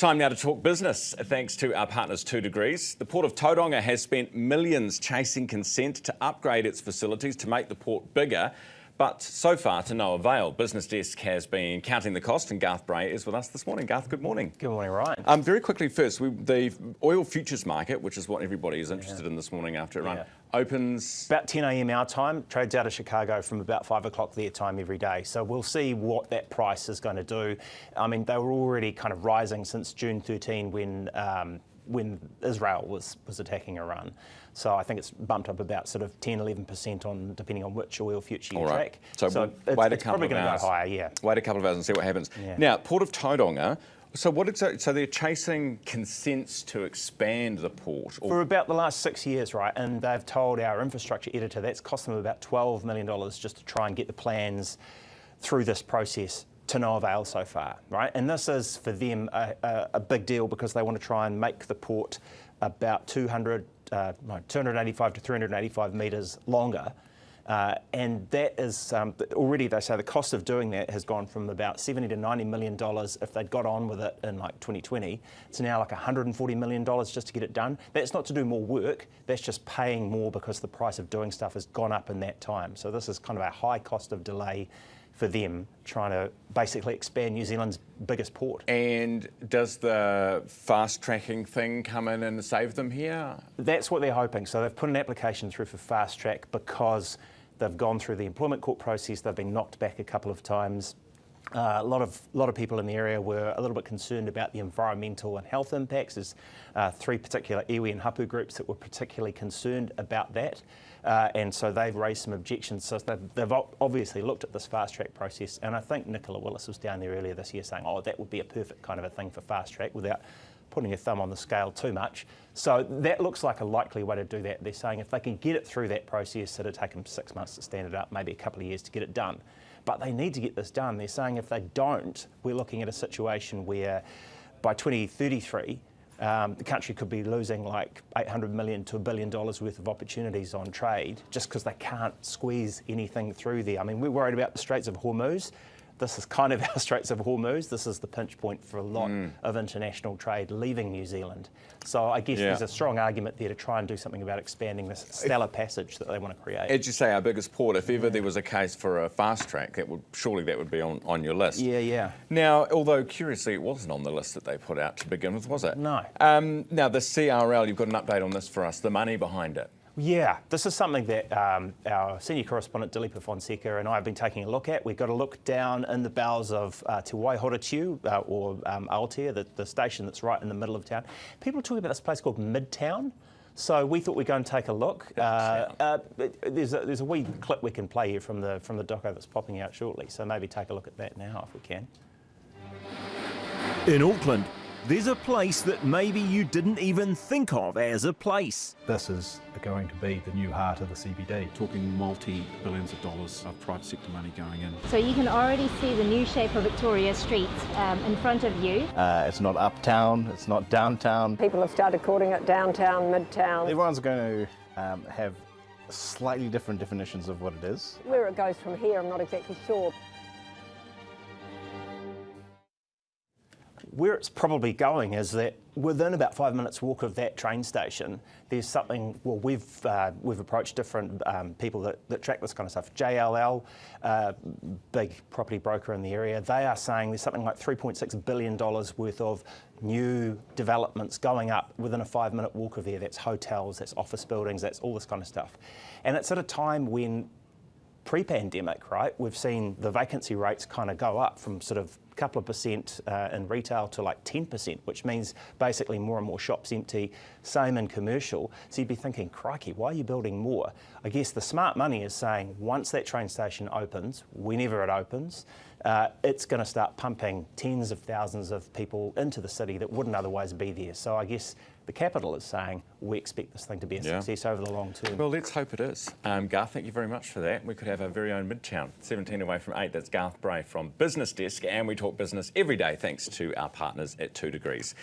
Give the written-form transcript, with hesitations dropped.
Time now to talk business, thanks to our partners 2 Degrees. The Port of Tauranga has spent millions chasing consent to upgrade its facilities to make the port bigger, but so far to no avail. Business Desk has been counting the cost, and Garth Bray is with us this morning. Garth, good morning. Good morning, Ryan. Very quickly first, the oil futures market, which is what everybody is interested in this morning after it run, opens... About 10 a.m. our time, trades out of Chicago from about 5 o'clock their time every day. So we'll see what that price is going to do. I mean, they were already kind of rising since June 13 when Israel was attacking Iran. So I think it's bumped up about sort of 10-11% on depending on which oil future you track. So it's probably going to go higher, yeah. Wait a couple of hours and see what happens. Yeah. Now, Port of Tidonga, so they're chasing consents to expand the port? For about the last 6 years, right, and they've told our infrastructure editor that's cost them about $12 million just to try and get the plans through this process to no avail so far, right? And this is for them a big deal because they want to try and make the port about 285 to 385 metres longer. And that is, already they say the cost of doing that has gone from about $70 to $90 million if they'd got on with it in like 2020. It's now like $140 million just to get it done. That's not to do more work, that's just paying more because the price of doing stuff has gone up in that time. So this is kind of a high cost of delay for them trying to basically expand New Zealand's biggest port. And does the fast tracking thing come in and save them here? That's what they're hoping. So they've put an application through for fast track because they've gone through the employment court process, they've been knocked back a couple of times. A lot of people in the area were a little bit concerned about the environmental and health impacts. There's 3 particular iwi and hapu groups that were particularly concerned about that. And so they've raised some objections. So they've obviously looked at this fast track process. And I think Nicola Willis was down there earlier this year saying, oh, that would be a perfect kind of a thing for fast track without putting a thumb on the scale too much. So that looks like a likely way to do that. They're saying if they can get it through that process, it'll take them 6 months to stand it up, maybe a couple of years to get it done. But they need to get this done. They're saying if they don't, we're looking at a situation where by 2033, the country could be losing like $800 million to $1 billion worth of opportunities on trade just because they can't squeeze anything through there. I mean, we're worried about the Straits of Hormuz. This is kind of our Straits of Hormuz. This is the pinch point for a lot of international trade leaving New Zealand. So I guess there's a strong argument there to try and do something about expanding this stellar passage that they want to create. As you say, our biggest port, if ever there was a case for a fast track, surely that would be on your list. Yeah. Now, although curiously it wasn't on the list that they put out to begin with, was it? No. Now, the CRL, you've got an update on this for us, the money behind it. Yeah, this is something that our senior correspondent Dilipa Fonseca and I have been taking a look at. We've got to look down in the bowels of Te Waihoratiu, or Aotea, the station that's right in the middle of town. People are talking about this place called Midtown. So we thought we'd go and take a look. There's a wee clip we can play here from the doco that's popping out shortly. So maybe take a look at that now if we can. In Auckland, there's a place that maybe you didn't even think of as a place. This is going to be the new heart of the CBD. Talking multi-billions of dollars of private sector money going in. So you can already see the new shape of Victoria Street in front of you. It's not uptown, it's not downtown. People have started calling it downtown, midtown. Everyone's going to have slightly different definitions of what it is. Where it goes from here, I'm not exactly sure. Where it's probably going is that within about 5 minutes walk of that train station, there's something, well, we've approached different people that track this kind of stuff. JLL, big property broker in the area, they are saying there's something like $3.6 billion worth of new developments going up within a 5 minute walk of there. That's hotels, that's office buildings, that's all this kind of stuff. And it's at a time when pre-pandemic, right, we've seen the vacancy rates kind of go up from sort of a couple of percent in retail to like 10%, which means basically more and more shops empty, same in commercial. So you'd be thinking, crikey, why are you building more? I guess the smart money is saying once that train station opens, whenever it opens, it's going to start pumping tens of thousands of people into the city that wouldn't otherwise be there. So I guess the capital is saying we expect this thing to be a success over the long term. Well, let's hope it is. Garth, thank you very much for that. We could have our very own Midtown, 17 away from 8. That's Garth Bray from Business Desk, and we talk business every day thanks to our partners at 2 Degrees.